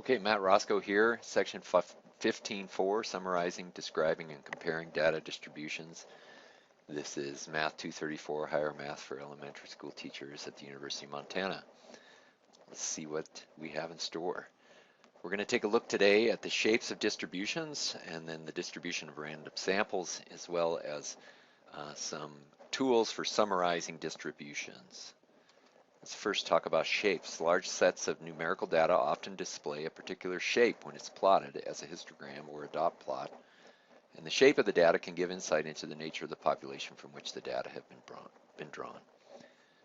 Okay, Matt Roscoe here, section 15.4, summarizing, describing, and comparing data distributions. This is Math 234, Higher Math for Elementary School Teachers at the University of Montana. Let's see what we have in store. We're going to take a look today at the shapes of distributions and then the distribution of random samples, as well as some tools for summarizing distributions. Let's first talk about shapes. Large sets of numerical data often display a particular shape when it's plotted as a histogram or a dot plot, and the shape of the data can give insight into the nature of the population from which the data have been drawn.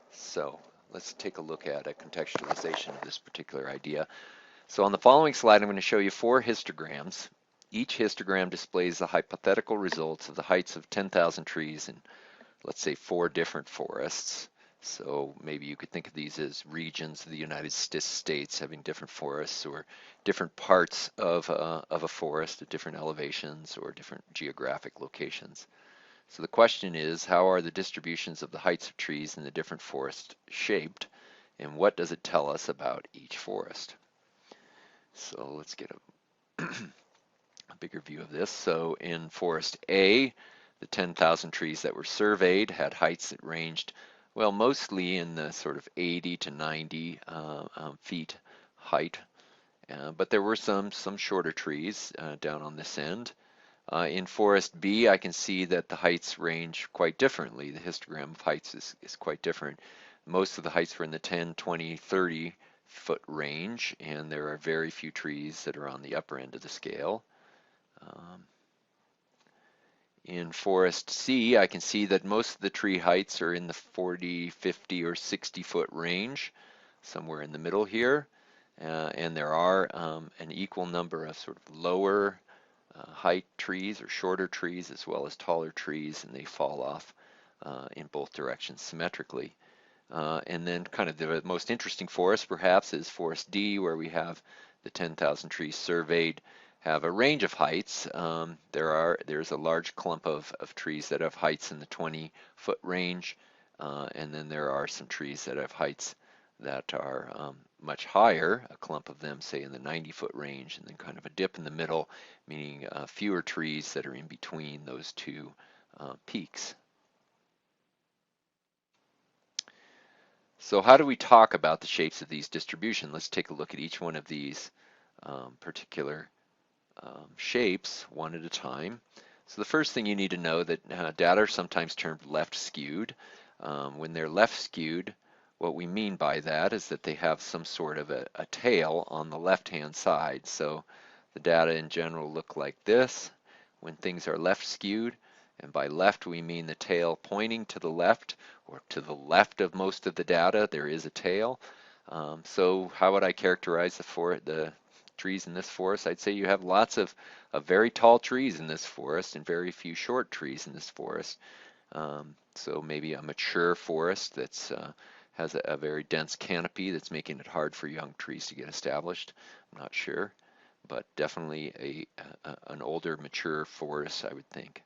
So let's take a look at a contextualization of this particular idea. So on the following slide, I'm going to show you 4 histograms. Each histogram displays the hypothetical results of the heights of 10,000 trees in, let's say, 4 different forests. So maybe you could think of these as regions of the United States having different forests, or different parts of a forest at different elevations or different geographic locations. So the question is, how are the distributions of the heights of trees in the different forests shaped, and what does it tell us about each forest? So let's get a bigger view of this. So in Forest A, the 10,000 trees that were surveyed had heights that ranged, well, mostly in the sort of 80 to 90 feet height, but there were some shorter trees down on this end. In Forest B, I can see that the heights range quite differently. The histogram of heights is quite different. Most of the heights were in the 10, 20, 30 foot range, and there are very few trees that are on the upper end of the scale. In Forest C, I can see that most of the tree heights are in the 40, 50, or 60 foot range, somewhere in the middle here. And there are an equal number of sort of lower height trees or shorter trees, as well as taller trees, and they fall off in both directions symmetrically. And then kind of the most interesting forest perhaps is Forest D, where we have the 10,000 trees surveyed have a range of heights. There's a large clump of trees that have heights in the 20-foot range, and then there are some trees that have heights that are much higher, a clump of them say in the 90-foot range, and then kind of a dip in the middle, meaning fewer trees that are in between those two peaks. So how do we talk about the shapes of these distributions? Let's take a look at each one of these particular shapes one at a time. So the first thing you need to know that data are sometimes termed left skewed. When they're left skewed, what we mean by that is that they have some sort of a tail on the left-hand side. So the data in general look like this when things are left skewed. And by left, we mean the tail pointing to the left, or to the left of most of the data, there is a tail. So how would I characterize the trees in this forest? I'd say you have lots of very tall trees in this forest and very few short trees in this forest. So maybe a mature forest that's has a very dense canopy that's making it hard for young trees to get established. I'm not sure, but definitely an older, mature forest, I would think.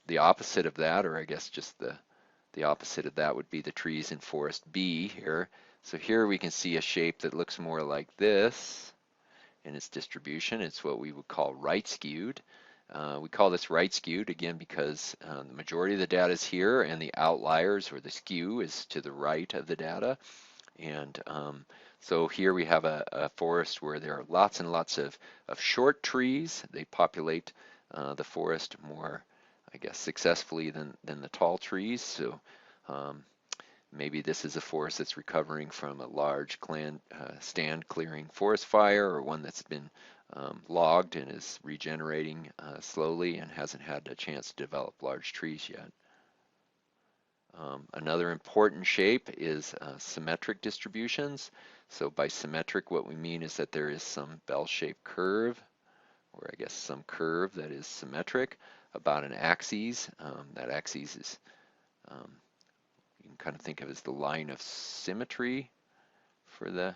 The opposite of that, or I guess just the opposite of that, would be the trees in Forest B here. So here we can see a shape that looks more like this in its distribution. It's what we would call right skewed. We call this right skewed again because the majority of the data is here and the outliers or the skew is to the right of the data. And so here we have a forest where there are lots and lots of short trees. They populate the forest more, I guess, successfully than the tall trees. So maybe this is a forest that's recovering from a large stand clearing forest fire, or one that's been logged and is regenerating slowly and hasn't had a chance to develop large trees yet. Another important shape is symmetric distributions. So by symmetric, what we mean is that there is some bell-shaped curve, or I guess some curve that is symmetric about an axis. That axis is, you can kind of think of as the line of symmetry for the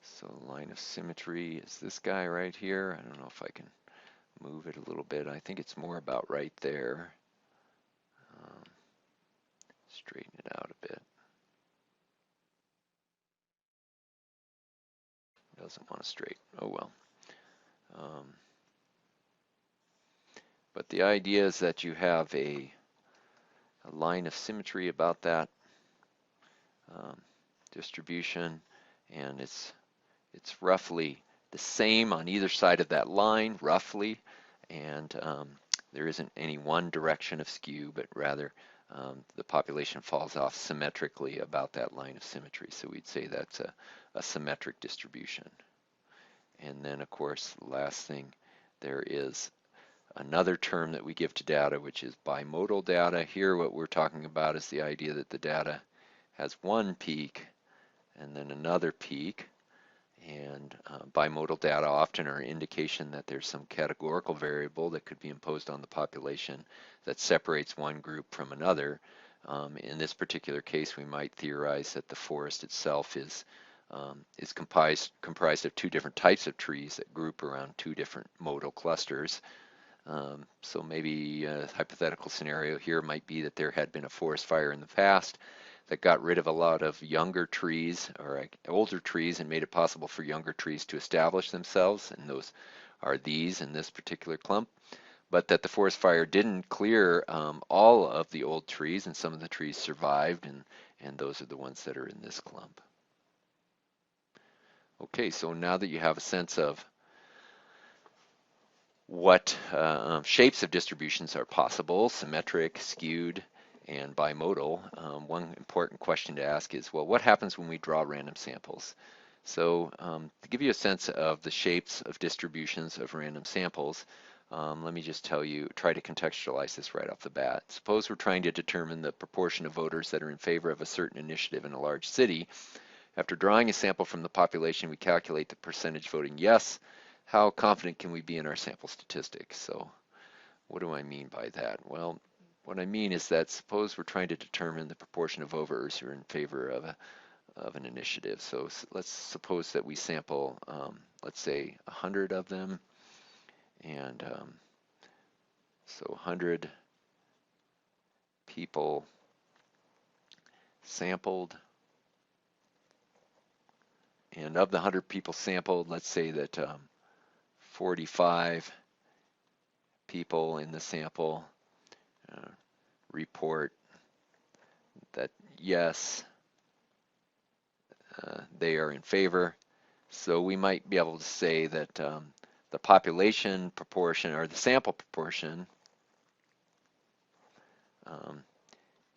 so the line of symmetry is this guy right here. I don't know if I can move it a little bit. I think it's more about right there. Straighten it out a bit. Doesn't want to straight. Oh well. But the idea is that you have a line of symmetry about that distribution, and it's roughly the same on either side of that line, roughly, and there isn't any one direction of skew, but rather the population falls off symmetrically about that line of symmetry. So we'd say that's a symmetric distribution. And then, of course, the last thing, there is another term that we give to data, which is bimodal data. Here what we're talking about is the idea that the data has one peak and then another peak. And bimodal data often are an indication that there's some categorical variable that could be imposed on the population that separates one group from another. In this particular case, we might theorize that the forest itself is comprised of two different types of trees that group around two different modal clusters. So maybe a hypothetical scenario here might be that there had been a forest fire in the past that got rid of a lot of younger trees or older trees and made it possible for younger trees to establish themselves, and those are these in this particular clump, but that the forest fire didn't clear all of the old trees, and some of the trees survived, and those are the ones that are in this clump. Okay, so now that you have a sense of what shapes of distributions are possible, symmetric, skewed, and bimodal, one important question to ask is, well, what happens when we draw random samples? So to give you a sense of the shapes of distributions of random samples, let me just tell you, try to contextualize this right off the bat. Suppose we're trying to determine the proportion of voters that are in favor of a certain initiative in a large city. After drawing a sample from the population, we calculate the percentage voting yes. How confident can we be in our sample statistics? So what do I mean by that? Well, what I mean is that suppose we're trying to determine the proportion of voters who are in favor of an initiative. So let's suppose that we sample, let's say, 100 of them, and so 100 people sampled, and of the 100 people sampled, let's say that 45 people in the sample report that yes, they are in favor. So we might be able to say that the population proportion, or the sample proportion,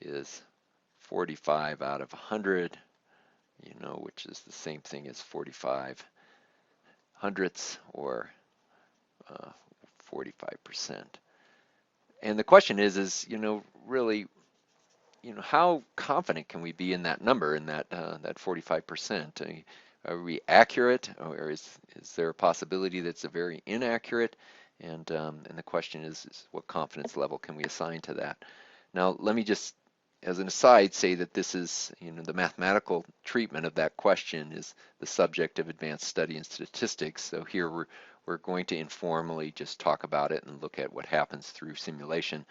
is 45 out of 100, which is the same thing as 45 hundredths, or 45%. And the question is, really, how confident can we be in that number, in that 45%? Are we accurate, or is there a possibility that's a very inaccurate? And the question is what confidence level can we assign to that? Now, let me just, as an aside, say that this is, the mathematical treatment of that question is the subject of advanced study in statistics. So here we're going to informally just talk about it and look at what happens through simulation.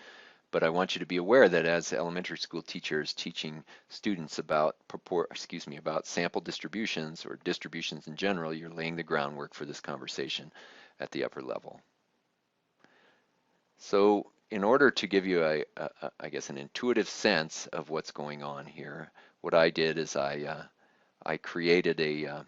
But I want you to be aware that as elementary school teachers teaching students about sample distributions or distributions in general, you're laying the groundwork for this conversation at the upper level. So in order to give you I guess an intuitive sense of what's going on here, what I did is I created a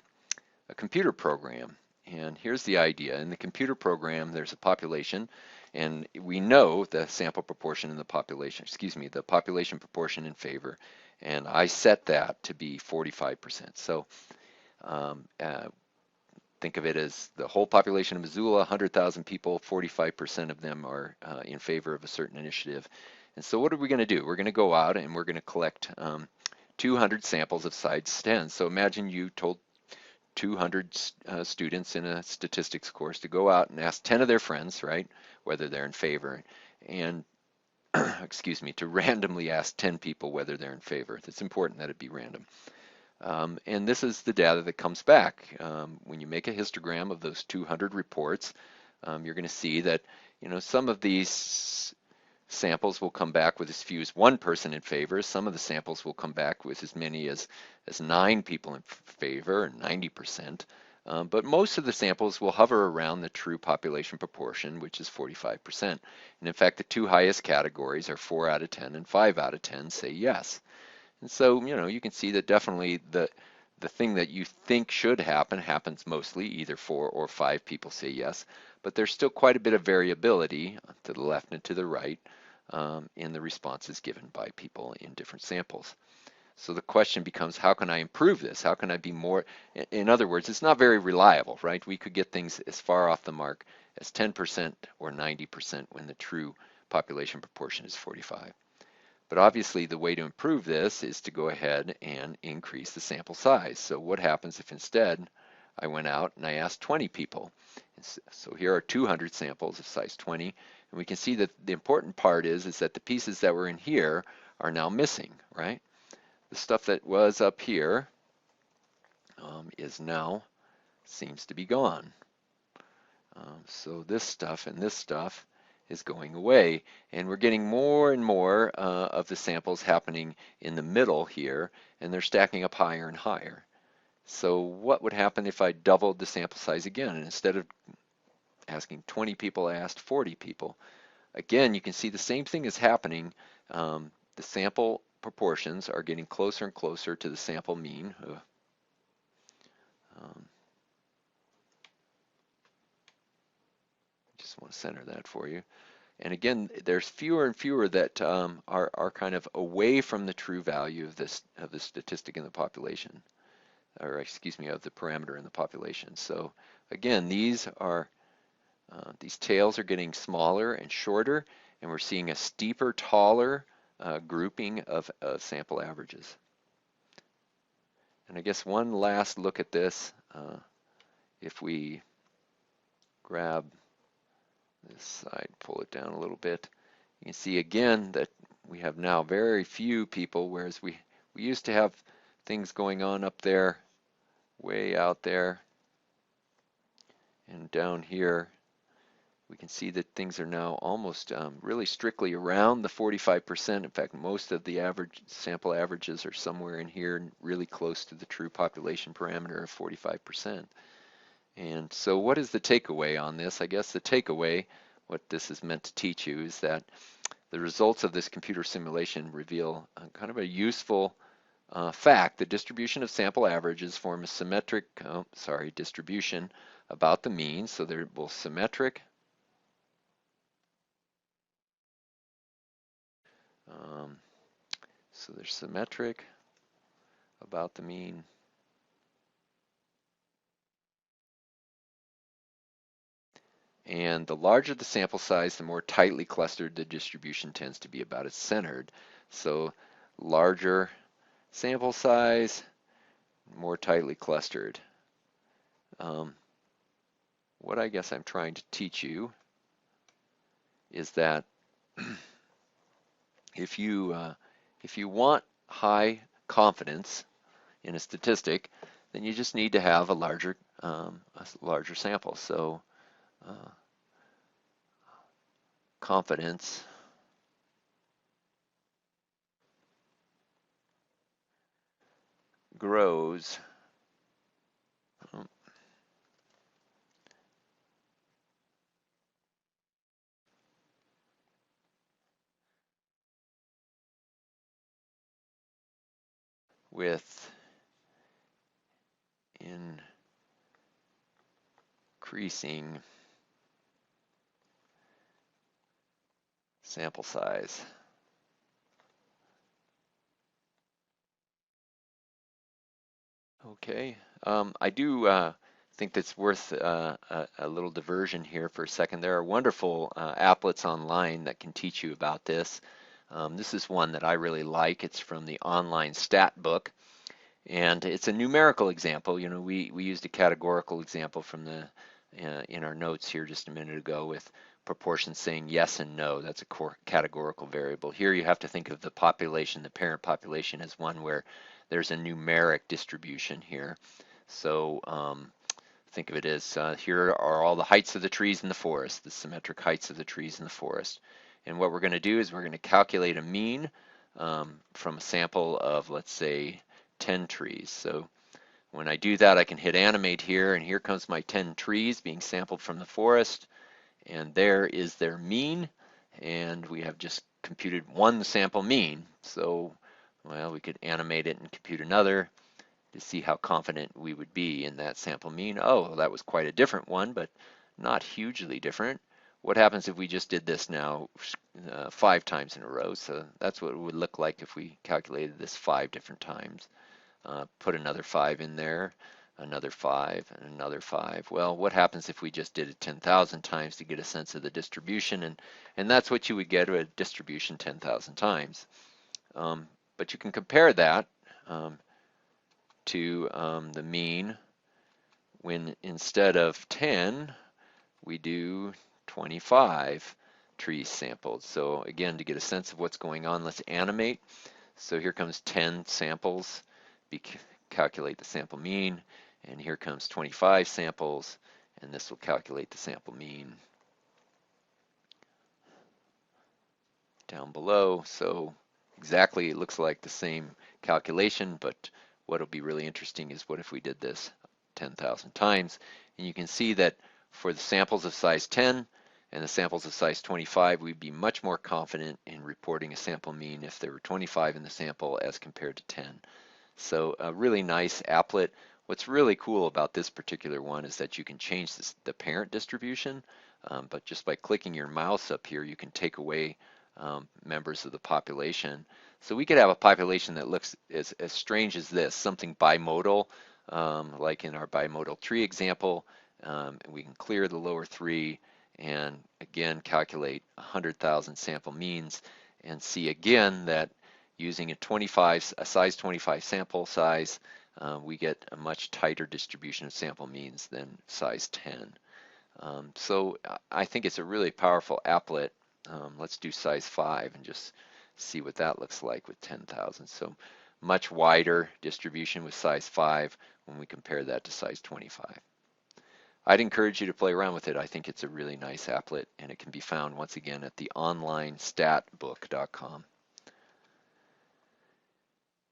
computer program. And here's the idea. In the computer program, there's a population, and we know the sample proportion in the population, the population proportion in favor, and I set that to be 45%. So think of it as the whole population of Missoula, 100,000 people, 45% of them are in favor of a certain initiative. And so what are we going to do? We're going to go out and we're going to collect 200 samples of size 10. So imagine you told 200 students in a statistics course to go out and ask 10 of their friends, right, whether they're in favor, and to randomly ask 10 people whether they're in favor. It's important that it be random. And this is the data that comes back. When you make a histogram of those 200 reports, you're going to see that some of these samples will come back with as few as 1% in favor. Some of the samples will come back with as many as 9 people in favor, or 90%. But most of the samples will hover around the true population proportion, which is 45%. And in fact, the two highest categories are 4 out of 10 and 5 out of 10 say yes. And so, you can see that definitely the thing that you think should happen happens mostly. Either 4 or 5 people say yes, but there's still quite a bit of variability to the left and to the right in the responses given by people in different samples. So the question becomes, how can I improve this? How can I be more, in other words, it's not very reliable, right? We could get things as far off the mark as 10% or 90% when the true population proportion is 45. But obviously the way to improve this is to go ahead and increase the sample size. So what happens if instead I went out and I asked 20 people? So here are 200 samples of size 20, and we can see that the important part is that the pieces that were in here are now missing, right? The stuff that was up here is now seems to be gone. So this stuff and this stuff is going away, and we're getting more and more of the samples happening in the middle here, and they're stacking up higher and higher. So what would happen if I doubled the sample size again, and instead of asking 20 people, I asked 40 people? Again, you can see the same thing is happening. The sample proportions are getting closer and closer to the sample mean. Just want to center that for you. And again, there's fewer and fewer that are kind of away from the true value of the statistic in the population, or excuse me, of the parameter in the population. So again, these tails are getting smaller and shorter, and we're seeing a steeper, taller grouping of sample averages. And I guess one last look at this, if we grab this side, pull it down a little bit, you can see again that we have now very few people, whereas we used to have things going on up there, way out there, and down here we can see that things are now almost really strictly around the 45%. In fact, most of the sample averages are somewhere in here, really close to the true population parameter of 45%. And so what is the takeaway on this? I guess the takeaway, what this is meant to teach you, is that the results of this computer simulation reveal kind of a useful fact. The distribution of sample averages form a symmetric, distribution about the mean. So they're both symmetric so they're symmetric about the mean. And the larger the sample size, the more tightly clustered the distribution tends to be about its centered. So larger sample size, more tightly clustered. What I guess I'm trying to teach you is that if you want high confidence in a statistic, then you just need to have a larger sample. So confidence grows with increasing sample size. Okay, I do think that's worth a little diversion here for a second. There are wonderful applets online that can teach you about this. This is one that I really like. It's from the online stat book, and it's a numerical example. You know, we used a categorical example from the in our notes here just a minute ago with proportions saying yes and no. That's a categorical variable. Here you have to think of the population, the parent population, as one where there's a numeric distribution here. So think of it as here are all the heights of the trees in the forest, the symmetric heights of the trees in the forest. And what we're going to do is we're going to calculate a mean from a sample of, let's say, 10 trees. So when I do that, I can hit animate here, and here comes my 10 trees being sampled from the forest, and there is their mean, and we have just computed one sample mean. So, well, we could animate it and compute another to see how confident we would be in that sample mean. Oh, that was quite a different one, but not hugely different. What happens if we just did this now 5 times in a row? So that's what it would look like if we calculated this 5 different times. Put another 5 in there, another 5, and another 5. Well, what happens if we just did it 10,000 times to get a sense of the distribution? And that's what you would get with a distribution 10,000 times. But you can compare that to the mean when instead of 10, we do 25 trees sampled. So again, to get a sense of what's going on, let's animate. So here comes 10 samples, calculate the sample mean, and here comes 25 samples, and this will calculate the sample mean down below. So exactly, it looks like the same calculation, but what'll be really interesting is what if we did this 10,000 times? And you can see that for the samples of size 10 and the samples of size 25, we'd be much more confident in reporting a sample mean if there were 25 in the sample as compared to 10. So a really nice applet. What's really cool about this particular one is that you can change the parent distribution, but just by clicking your mouse up here, you can take away members of the population. So we could have a population that looks as strange as this, something bimodal, like in our bimodal tree example. And we can clear the lower 3 and again calculate 100,000 sample means and see again that using a size 25 sample size, we get a much tighter distribution of sample means than size 10. So I think it's a really powerful applet. Let's do size 5 and just see what that looks like with 10,000. So much wider distribution with size 5 when we compare that to size 25. I'd encourage you to play around with it. I think it's a really nice applet, and it can be found once again at the onlinestatbook.com.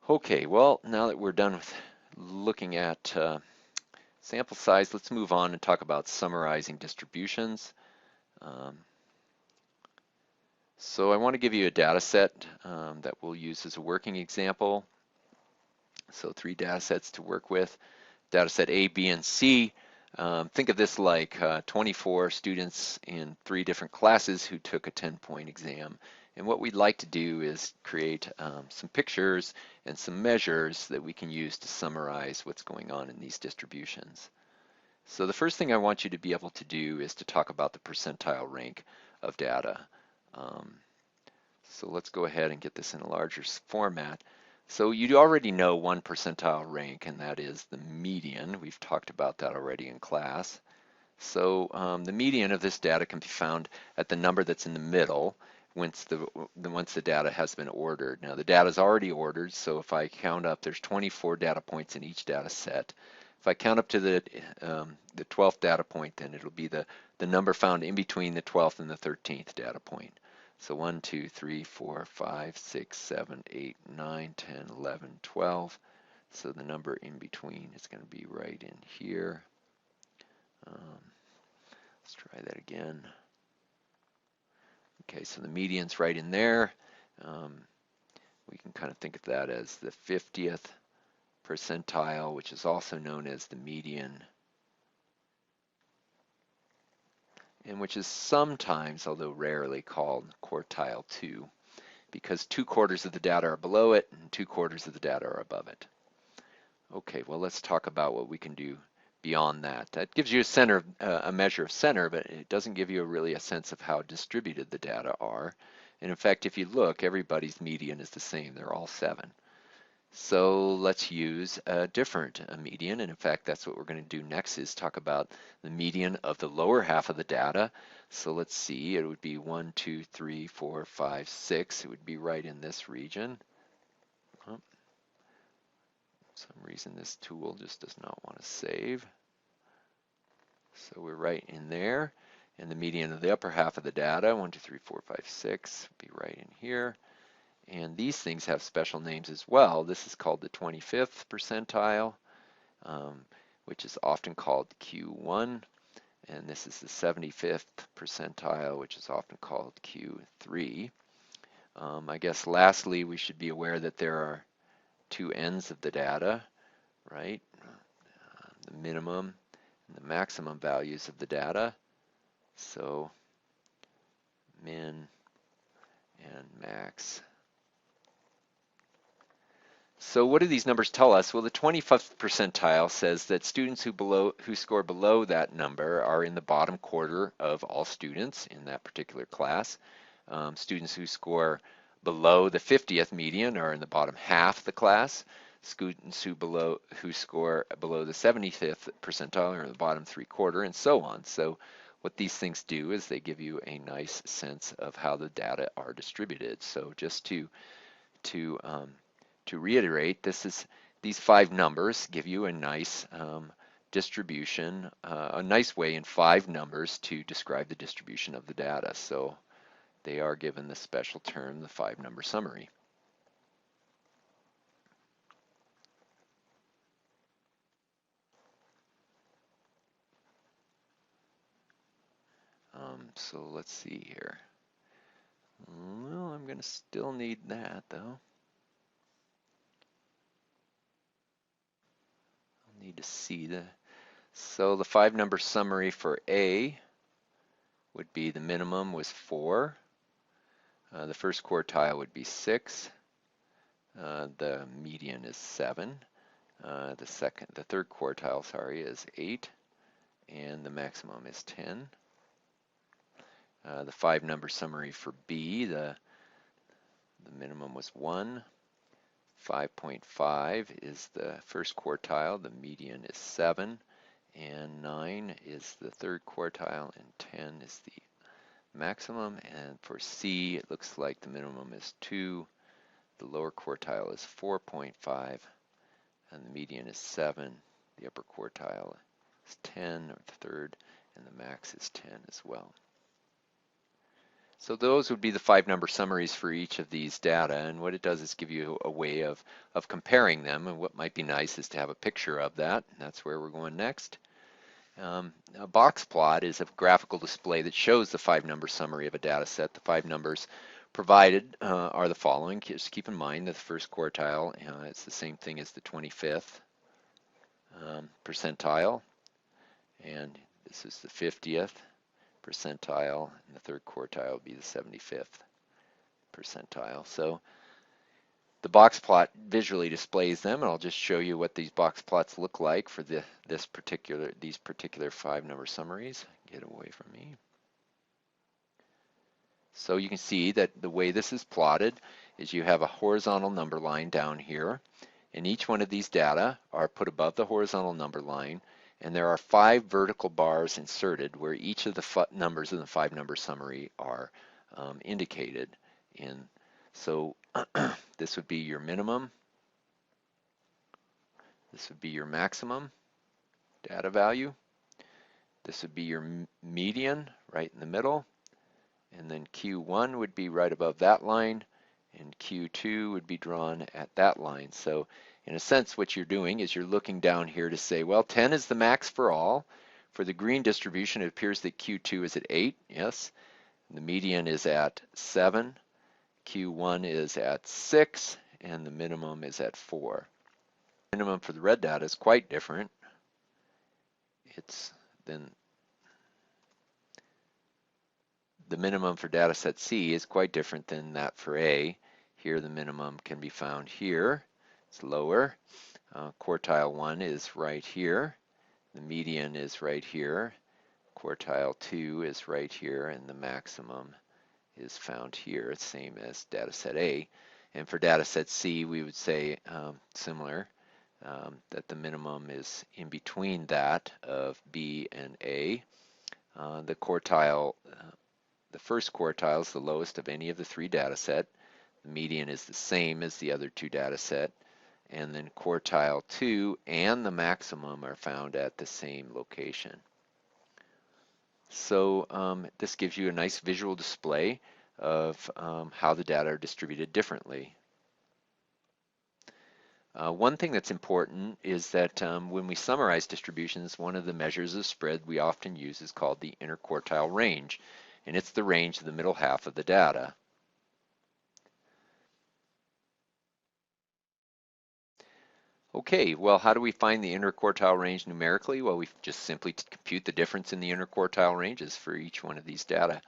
Okay, well, now that we're done with looking at sample size, let's move on and talk about summarizing distributions. So I want to give you a data set that we'll use as a working example. So 3 data sets to work with. Data set A, B, and C. Think of this like 24 students in 3 different classes who took a 10-point exam. And what we'd like to do is create some pictures and some measures that we can use to summarize what's going on in these distributions. So the first thing I want you to be able to do is to talk about the percentile rank of data. So let's go ahead and get this in a larger format. So you already know one percentile rank, and that is the median. We've talked about that already in class. So the median of this data can be found at the number that's in the middle once the data has been ordered. Now the data is already ordered, so if I count up, there's 24 data points in each data set. If I count up to the 12th data point, then it'll be the number found in between the 12th and the 13th data point. So 1, 2, 3, 4, 5, 6, 7, 8, 9, 10, 11, 12. So the number in between is going to be right in here. Let's try that again. Okay, so the median's right in there. We can kind of think of that as the 50th percentile, which is also known as the median, and which is sometimes, although rarely, called quartile 2, because 2/4 of the data are below it and 2/4 of the data are above it. Okay, well, let's talk about what we can do beyond that. That gives you a measure of center, but it doesn't give you really a sense of how distributed the data are. And in fact, if you look, everybody's median is the same. They're all 7. So let's use a different median, and in fact that's what we're going to do next, is talk about the median of the lower half of the data. So let's see, it would be 1, 2, 3, 4, 5, 6. It would be right in this region. For some reason this tool just does not want to save. So we're right in there. And the median of the upper half of the data, 1, 2, 3, 4, 5, 6, would be right in here. And these things have special names as well. This is called the 25th percentile, which is often called Q1. And this is the 75th percentile, which is often called Q3. I guess lastly, we should be aware that there are two ends of the data, right? The minimum and the maximum values of the data. So min and max. So what do these numbers tell us? Well, the 25th percentile says that students who score below that number are in the bottom quarter of all students in that particular class. Students who score below the 50th median are in the bottom half of the class. Students who score below the 75th percentile are in the bottom 3/4, and so on. So what these things do is they give you a nice sense of how the data are distributed. So just to reiterate, these 5 numbers give you a nice distribution, a nice way in 5 numbers to describe the distribution of the data. So they are given the special term, the 5-number summary. So let's see here. Well, I'm going to still need that though. I'll need to see so the 5-number summary for A would be the minimum was 4. The first quartile would be 6. The median is 7. The third quartile, sorry, is 8, and the maximum is 10. The 5-number summary for B, the minimum was 1. 5.5 is the first quartile, the median is 7, and 9 is the third quartile, and 10 is the maximum. And for C, it looks like the minimum is 2, the lower quartile is 4.5, and the median is 7. The upper quartile is 10, or the third, and the max is 10 as well. So those would be the 5-number summaries for each of these data, and what it does is give you a way of comparing them, and what might be nice is to have a picture of that, and that's where we're going next. A box plot is a graphical display that shows the 5-number summary of a data set. The 5 numbers provided are the following. Just keep in mind that the first quartile, it's the same thing as the 25th percentile, and this is the 50th percentile, and the third quartile would be the 75th percentile. So the box plot visually displays them, and I'll just show you what these box plots look like for these particular 5-number summaries. Get away from me. So you can see that the way this is plotted is you have a horizontal number line down here, and each one of these data are put above the horizontal number line, and there are 5 vertical bars inserted where each of the numbers in the 5-number summary are indicated in. So this would be your minimum, this would be your maximum data value, this would be your median right in the middle, and then Q1 would be right above that line, and Q2 would be drawn at that line. So in a sense, what you're doing is you're looking down here to say, well, 10 is the max for all. For the green distribution, it appears that Q2 is at 8, yes. The median is at 7. Q1 is at 6, and the minimum is at 4. The minimum for the red data is quite different. The minimum for data set C is quite different than that for A. Here the minimum can be found here. It's lower. Quartile 1 is right here. The median is right here. Quartile 2 is right here, and the maximum is found here. It's same as data set A. And for data set C, we would say similar, that the minimum is in between that of B and A. The first quartile is the lowest of any of the 3 data set. The median is the same as the other 2 data set. And then quartile 2 and the maximum are found at the same location. So this gives you a nice visual display of how the data are distributed differently. One thing that's important is that when we summarize distributions, one of the measures of spread we often use is called the interquartile range, and it's the range of the middle half of the data. Okay, well, how do we find the interquartile range numerically? Well, we just simply compute the difference in the interquartile ranges for each one of these data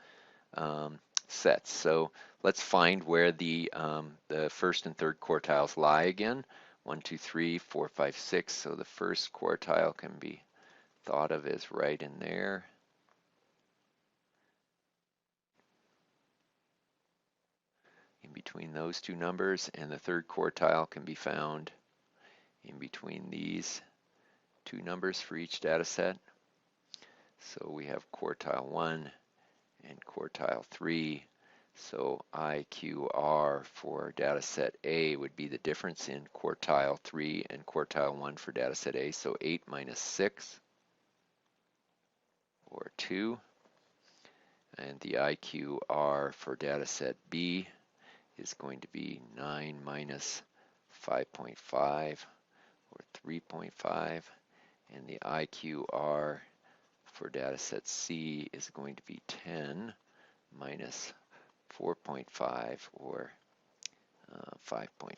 sets. So let's find where the first and third quartiles lie again. 1, 2, 3, 4, 5, 6. So the first quartile can be thought of as right in there. In between those two numbers, and the third quartile can be found in between these two numbers for each data set. So we have quartile 1 and quartile 3. So IQR for data set A would be the difference in quartile 3 and quartile 1 for data set A. So 8 minus 6, or 2. And the IQR for data set B is going to be 9 minus 5.5, or 3.5. And the IQR for data set C is going to be 10 minus 4.5, or 5.5.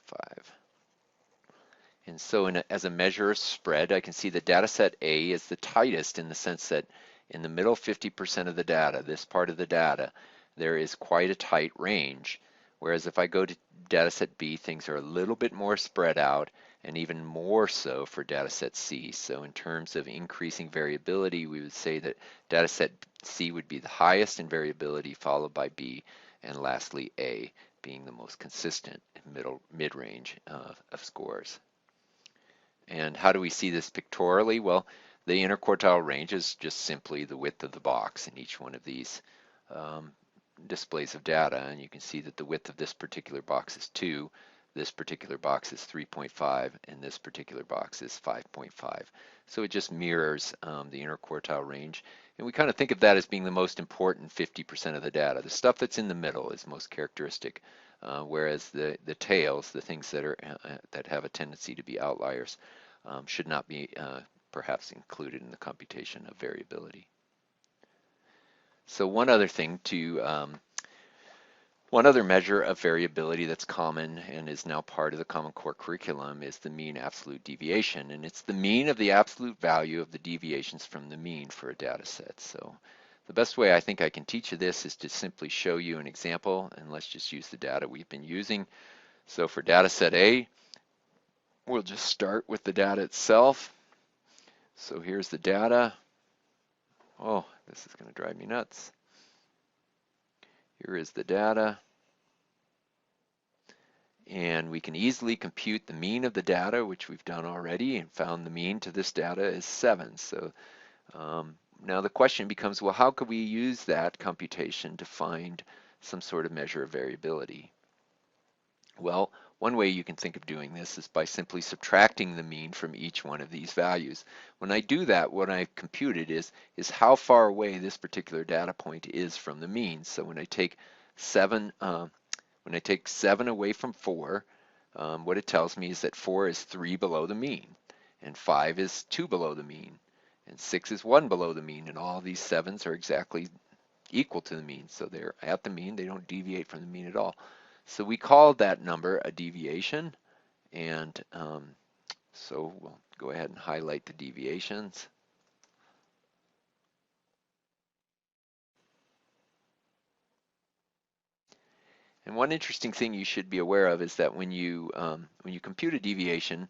And so as a measure of spread, I can see the data set A is the tightest in the sense that in the middle 50% of the data, this part of the data, there is quite a tight range. Whereas if I go to data set B, things are a little bit more spread out, and even more so for data set C. So in terms of increasing variability, we would say that data set C would be the highest in variability, followed by B, and lastly A being the most consistent mid-range of scores. And how do we see this pictorially? Well, the interquartile range is just simply the width of the box in each one of these displays of data. And you can see that the width of this particular box is 2, this particular box is 3.5, and this particular box is 5.5. So it just mirrors the interquartile range. And we kind of think of that as being the most important 50% of the data. The stuff that's in the middle is most characteristic, whereas the tails, the things that are that have a tendency to be outliers, should not be perhaps included in the computation of variability. So one other thing one other measure of variability that's common and is now part of the Common Core curriculum is the mean absolute deviation. And it's the mean of the absolute value of the deviations from the mean for a data set. So the best way I think I can teach you this is to simply show you an example, and let's just use the data we've been using. So for data set A, we'll just start with the data itself. So here's the data. Oh, this is going to drive me nuts. Here is the data. And we can easily compute the mean of the data, which we've done already, and found the mean to this data is 7. So now the question becomes, well, how could we use that computation to find some sort of measure of variability? Well, one way you can think of doing this is by simply subtracting the mean from each one of these values. When I do that, what I've computed is how far away this particular data point is from the mean. So when I take 7 away from 4, what it tells me is that 4 is 3 below the mean, and 5 is 2 below the mean, and 6 is 1 below the mean, and all these 7s are exactly equal to the mean. So they're at the mean, they don't deviate from the mean at all. So we call that number a deviation, and so we'll go ahead and highlight the deviations. And one interesting thing you should be aware of is that when you compute a deviation,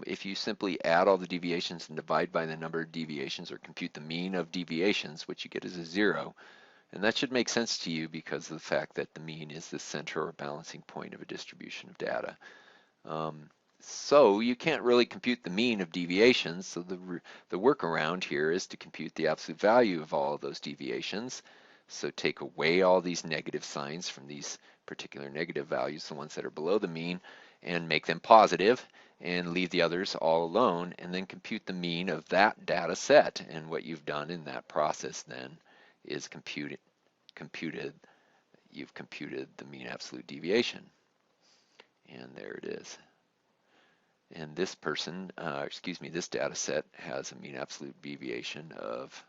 if you simply add all the deviations and divide by the number of deviations, or compute the mean of deviations, what you get is a 0. And that should make sense to you because of the fact that the mean is the center or balancing point of a distribution of data. So you can't really compute the mean of deviations, so the workaround here is to compute the absolute value of all of those deviations. So take away all these negative signs from these particular negative values, the ones that are below the mean, and make them positive, and leave the others all alone, and then compute the mean of that data set. And what you've done in that process then is you've computed the mean absolute deviation. And there it is. And this person, this data set has a mean absolute deviation of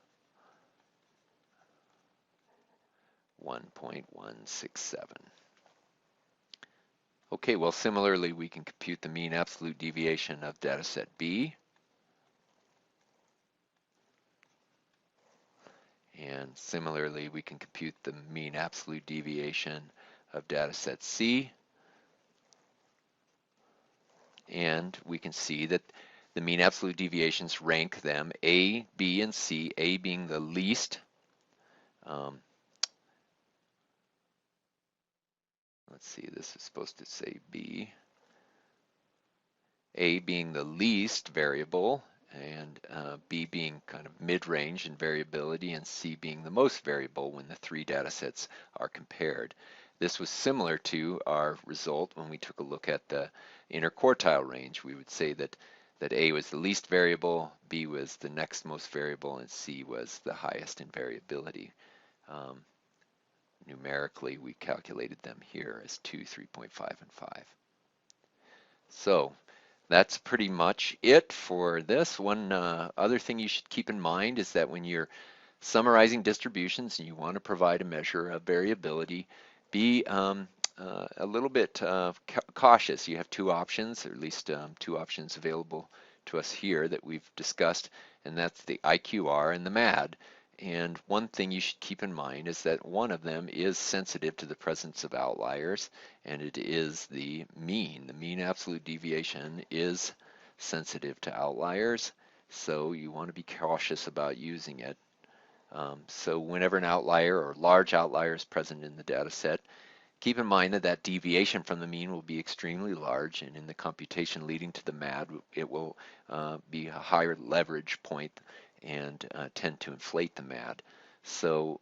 1.167. Okay, well, similarly, we can compute the mean absolute deviation of data set B. And similarly, we can compute the mean absolute deviation of data set C. And we can see that the mean absolute deviations rank them A, B, and C, A being the least. Let's see, this is supposed to say B. A being the least variable, and B being kind of mid-range in variability, and C being the most variable when the three data sets are compared. This was similar to our result when we took a look at the interquartile range. We would say that A was the least variable, B was the next most variable, and C was the highest in variability. Numerically, we calculated them here as 2, 3.5, and 5. So that's pretty much it for this. One other thing you should keep in mind is that when you're summarizing distributions and you want to provide a measure of variability, be a little bit cautious. You have two options, or at least two options available to us here that we've discussed, and that's the IQR and the MAD. And one thing you should keep in mind is that one of them is sensitive to the presence of outliers, and it is the mean. The mean absolute deviation is sensitive to outliers, so you want to be cautious about using it. So whenever an outlier or large outlier is present in the data set, keep in mind that that deviation from the mean will be extremely large, and in the computation leading to the MAD, it will be a higher leverage point and tend to inflate the MAD. So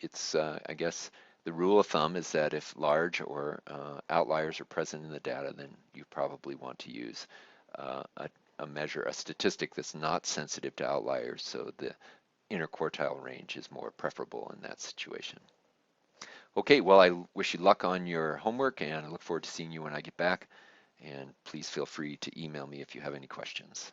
it's, I guess, the rule of thumb is that if large or outliers are present in the data, then you probably want to use a measure, a statistic that's not sensitive to outliers, so the interquartile range is more preferable in that situation. Okay, well, I wish you luck on your homework, and I look forward to seeing you when I get back. And please feel free to email me if you have any questions.